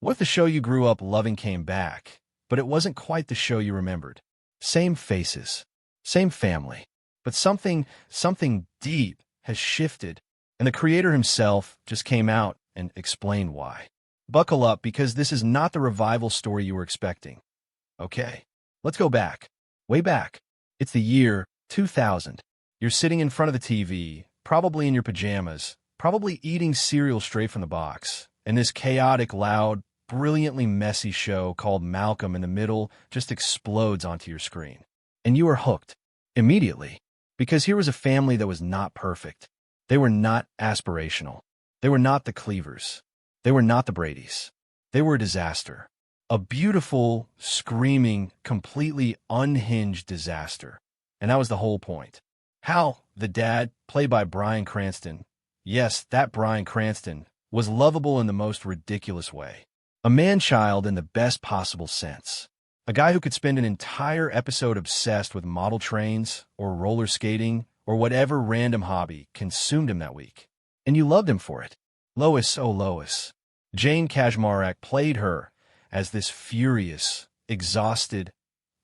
What if the show you grew up loving came back, but it wasn't quite the show you remembered? Same faces, same family, but something deep has shifted, and the creator himself just came out and explained why. Buckle up, because this is not the revival story you were expecting. Okay, let's go back, way back. It's the year 2000. You're sitting in front of the TV, probably in your pajamas, probably eating cereal straight from the box, and this chaotic, loud, brilliantly messy show called Malcolm in the Middle just explodes onto your screen. And you are hooked immediately, because here was a family that was not perfect. They were not aspirational. They were not the Cleavers. They were not the Bradys. They were a disaster. A beautiful, screaming, completely unhinged disaster. And that was the whole point. Hal, the dad, played by Bryan Cranston, yes, that Bryan Cranston, was lovable in the most ridiculous way. A man-child in the best possible sense. A guy who could spend an entire episode obsessed with model trains or roller skating or whatever random hobby consumed him that week. And you loved him for it. Lois, oh Lois. Jane Kaczmarek played her as this furious, exhausted,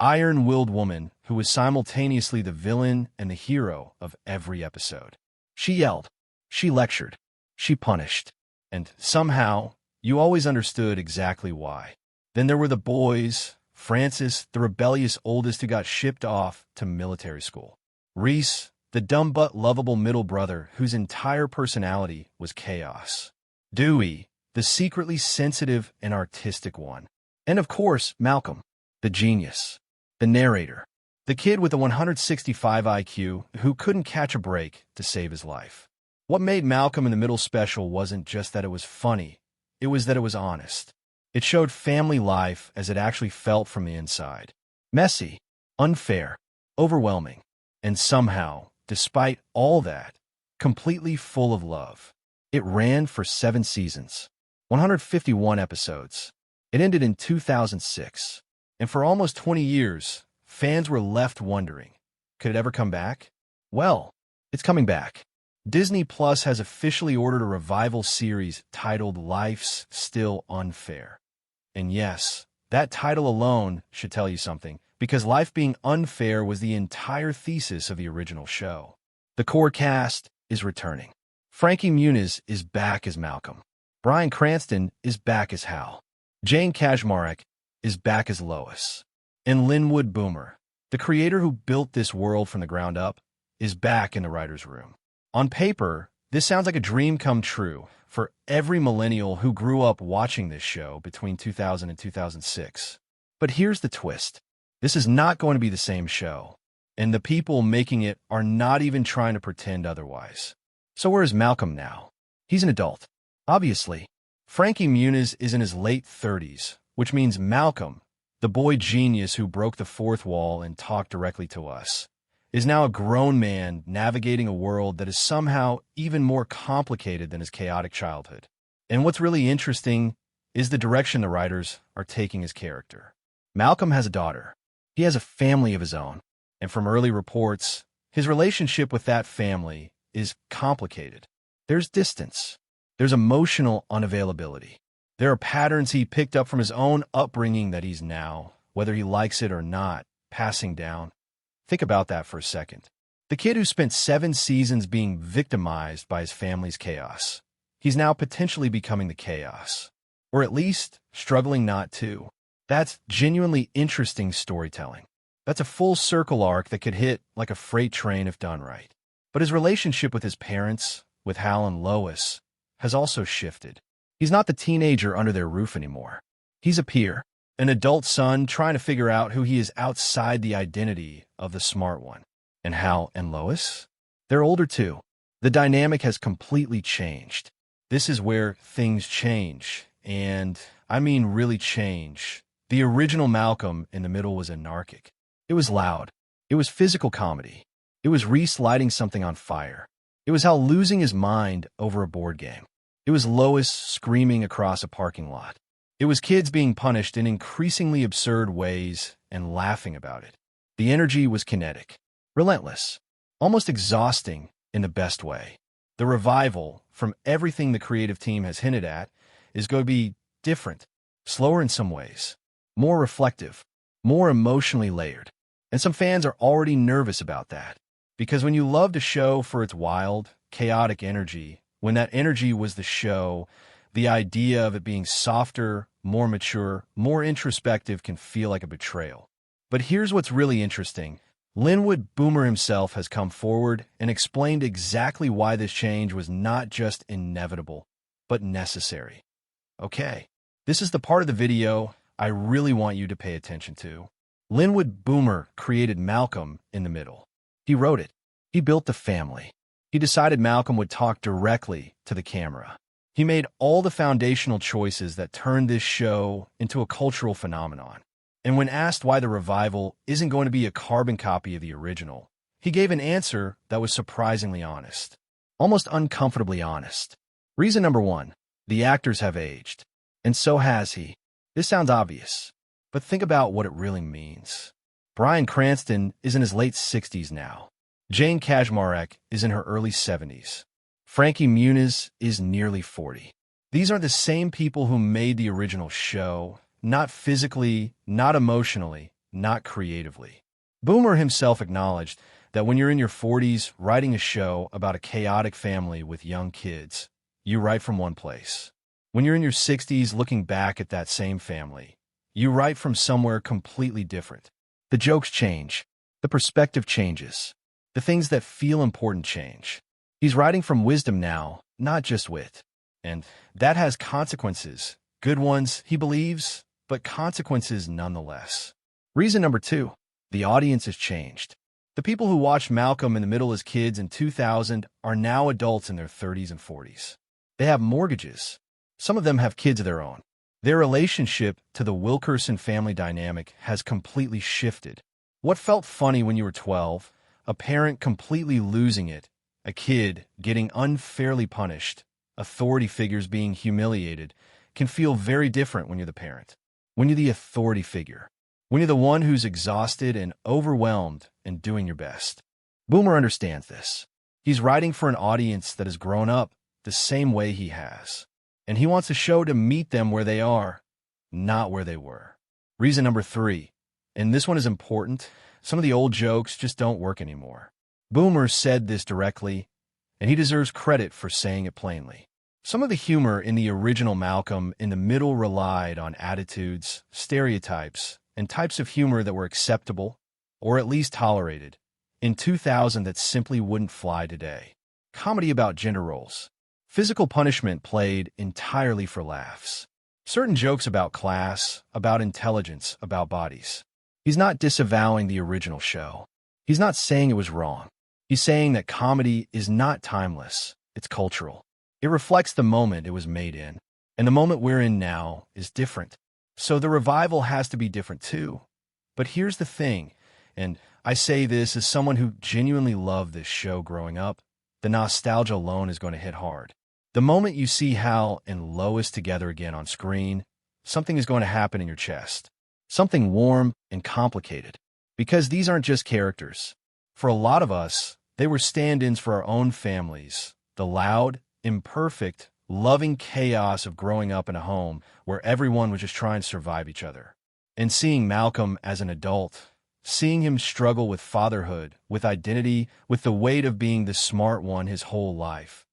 iron-willed woman who was simultaneously the villain and the hero of every episode. She yelled, she lectured, she punished, and somehow you always understood exactly why. Then there were the boys, Francis, the rebellious oldest who got shipped off to military school. Reese, the dumb but lovable middle brother whose entire personality was chaos. Dewey, the secretly sensitive and artistic one. And of course, Malcolm, the genius, the narrator, the kid with a 165 IQ who couldn't catch a break to save his life. What made Malcolm in the Middle special wasn't just that it was funny, it was that it was honest. It showed family life as it actually felt from the inside. Messy, unfair, overwhelming, and somehow, despite all that, completely full of love. It ran for 7 seasons, 151 episodes. It ended in 2006, and for almost 20 years, fans were left wondering, could it ever come back? Well, it's coming back. Disney Plus has officially ordered a revival series titled Life's Still Unfair. And yes, that title alone should tell you something, because life being unfair was the entire thesis of the original show. The core cast is returning. Frankie Muniz is back as Malcolm. Bryan Cranston is back as Hal. Jane Kaczmarek is back as Lois. And Linwood Boomer, the creator who built this world from the ground up, is back in the writer's room. On paper, this sounds like a dream come true for every millennial who grew up watching this show between 2000 and 2006. But here's the twist. This is not going to be the same show, and the people making it are not even trying to pretend otherwise. So where is Malcolm now? He's an adult. Obviously, Frankie Muniz is in his late 30s, which means Malcolm, the boy genius who broke the fourth wall and talked directly to us, is now a grown man navigating a world that is somehow even more complicated than his chaotic childhood. And what's really interesting is the direction the writers are taking his character. Malcolm has a daughter. He has a family of his own. And from early reports, his relationship with that family is complicated. There's distance. There's emotional unavailability. There are patterns he picked up from his own upbringing that he's now, whether he likes it or not, passing down. Think about that for a second. The kid who spent 7 seasons being victimized by his family's chaos. He's now potentially becoming the chaos. Or at least struggling not to. That's genuinely interesting storytelling. That's a full circle arc that could hit like a freight train if done right. But his relationship with his parents, with Hal and Lois, has also shifted. He's not the teenager under their roof anymore. He's a peer, an adult son trying to figure out who he is outside the identity of the smart one. And Hal and Lois? They're older too. The dynamic has completely changed. This is where things change, and I mean really change. The original Malcolm in the Middle was anarchic. It was loud. It was physical comedy. It was Reese lighting something on fire. It was Hal losing his mind over a board game. It was Lois screaming across a parking lot. It was kids being punished in increasingly absurd ways and laughing about it. The energy was kinetic, relentless, almost exhausting in the best way. The revival, from everything the creative team has hinted at, is going to be different. slower in some ways, more reflective, more emotionally layered. And some fans are already nervous about that. Because when you loved a show for its wild, chaotic energy, when that energy was the show, the idea of it being softer, more mature, more introspective can feel like a betrayal. But here's what's really interesting. Linwood Boomer himself has come forward and explained exactly why this change was not just inevitable, but necessary. Okay, this is the part of the video I really want you to pay attention to. Linwood Boomer created Malcolm in the Middle. He wrote it. He built the family. He decided Malcolm would talk directly to the camera. He made all the foundational choices that turned this show into a cultural phenomenon. And when asked why the revival isn't going to be a carbon copy of the original, he gave an answer that was surprisingly honest, almost uncomfortably honest. Reason number one, the actors have aged. And so has he. This sounds obvious, but think about what it really means. Cranston is in his late 60s now. Jane Kaczmarek is in her early 70s. Frankie Muniz is nearly 40. These are the same people who made the original show, not physically, not emotionally, not creatively. Boomer himself acknowledged that when you're in your 40s writing a show about a chaotic family with young kids, you write from one place. When you're in your 60s looking back at that same family, you write from somewhere completely different. The jokes change. The perspective changes. The things that feel important change. He's writing from wisdom now, not just wit. And that has consequences. Good ones, he believes, but consequences nonetheless. Reason number two, the audience has changed. The people who watched Malcolm in the Middle as kids in 2000 are now adults in their 30s and 40s. They have mortgages. Some of them have kids of their own. Their relationship to the Wilkerson family dynamic has completely shifted. What felt funny when you were 12, a parent completely losing it, a kid getting unfairly punished, authority figures being humiliated, can feel very different when you're the parent. When you're the authority figure. When you're the one who's exhausted and overwhelmed and doing your best. Boomer understands this. He's writing for an audience that has grown up the same way he has. And he wants a show to meet them where they are, not where they were. Reason number three, and this one is important, some of the old jokes just don't work anymore. Boomer said this directly, and he deserves credit for saying it plainly. Some of the humor in the original Malcolm in the Middle relied on attitudes, stereotypes, and types of humor that were acceptable, or at least tolerated, in 2000 that simply wouldn't fly today. Comedy about gender roles. Physical punishment played entirely for laughs. Certain jokes about class, about intelligence, about bodies. He's not disavowing the original show. He's not saying it was wrong. He's saying that comedy is not timeless. It's cultural. It reflects the moment it was made in. And the moment we're in now is different. So the revival has to be different too. But here's the thing, and I say this as someone who genuinely loved this show growing up, the nostalgia alone is going to hit hard. The moment you see Hal and Lois together again on screen, something is going to happen in your chest. Something warm and complicated. Because these aren't just characters. For a lot of us, they were stand-ins for our own families. The loud, imperfect, loving chaos of growing up in a home where everyone was just trying to survive each other. And seeing Malcolm as an adult, seeing him struggle with fatherhood, with identity, with the weight of being the smart one his whole life.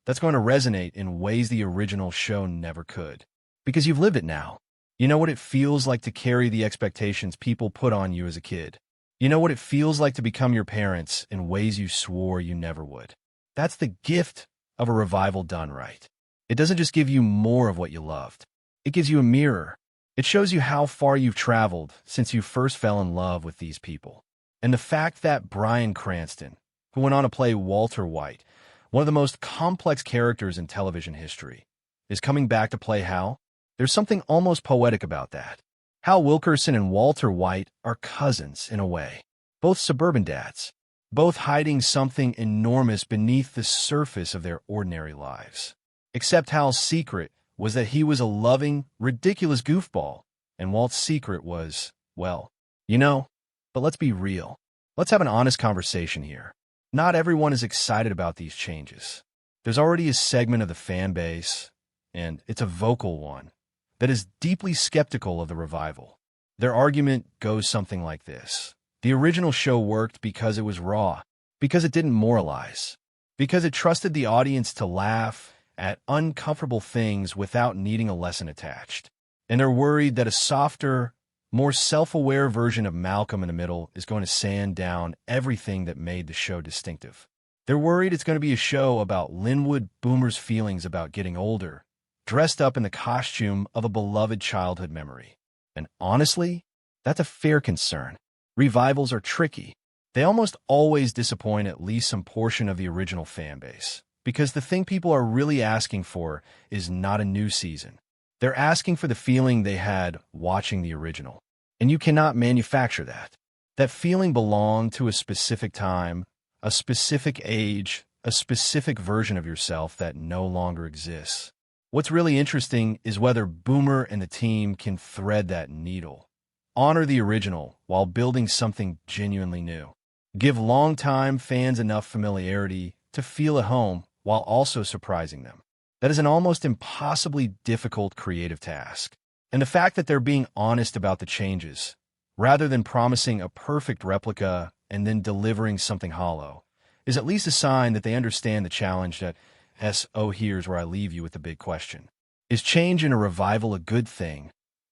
That's going to resonate in ways the original show never could. Because you've lived it now. You know what it feels like to carry the expectations people put on you as a kid. You know what it feels like to become your parents in ways you swore you never would. That's the gift of a revival done right. It doesn't just give you more of what you loved. It gives you a mirror. It shows you how far you've traveled since you first fell in love with these people. And the fact that Bryan Cranston, who went on to play Walter White, one of the most complex characters in television history, is coming back to play Hal, there's something almost poetic about that. Hal Wilkerson and Walter White are cousins in a way. Both suburban dads. Both hiding something enormous beneath the surface of their ordinary lives. Except Hal's secret was that he was a loving, ridiculous goofball, and Walt's secret was, well, but let's be real. Let's have an honest conversation here. Not everyone is excited about these changes. There's already a segment of the fan base, and it's a vocal one, that is deeply skeptical of the revival. Their argument goes something like this. The original show worked because it was raw, because it didn't moralize, because it trusted the audience to laugh at uncomfortable things without needing a lesson attached. And they're worried that a softer, more self-aware version of Malcolm in the Middle is going to sand down everything that made the show distinctive. They're worried it's going to be a show about Linwood Boomer's feelings about getting older, dressed up in the costume of a beloved childhood memory. And honestly, that's a fair concern. Revivals are tricky. They almost always disappoint at least some portion of the original fan base, because the thing people are really asking for is not a new season. They're asking for the feeling they had watching the original. And you cannot manufacture that. That feeling belonged to a specific time, a specific age, a specific version of yourself that no longer exists. What's really interesting is whether Boomer and the team can thread that needle. Honor the original while building something genuinely new. Give longtime fans enough familiarity to feel at home while also surprising them. That is an almost impossibly difficult creative task. And the fact that they're being honest about the changes, rather than promising a perfect replica and then delivering something hollow, is at least a sign that they understand the challenge that, here's where I leave you with the big question. Is change in a revival a good thing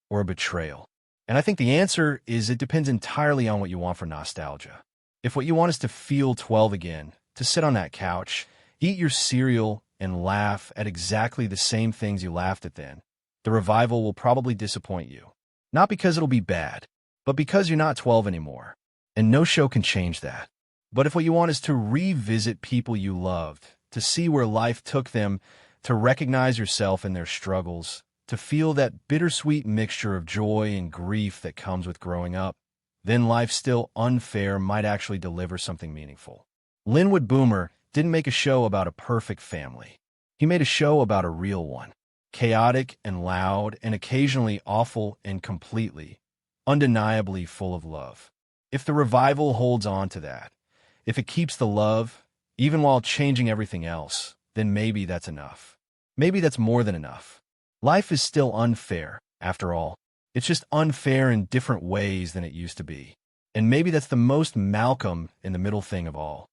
or a betrayal? And I think the answer is it depends entirely on what you want for nostalgia. If what you want is to feel 12 again, to sit on that couch, eat your cereal, and laugh at exactly the same things you laughed at then, the revival will probably disappoint you. Not because it'll be bad, but because you're not 12 anymore. And no show can change that. But if what you want is to revisit people you loved, to see where life took them, to recognize yourself in their struggles, to feel that bittersweet mixture of joy and grief that comes with growing up, then Life Still Unfair might actually deliver something meaningful. Linwood Boomer didn't make a show about a perfect family. He made a show about a real one. Chaotic and loud and occasionally awful and completely, undeniably full of love. If the revival holds on to that, if it keeps the love, even while changing everything else, then maybe that's enough. Maybe that's more than enough. Life is still unfair, after all. It's just unfair in different ways than it used to be. And maybe that's the most Malcolm in the Middle thing of all.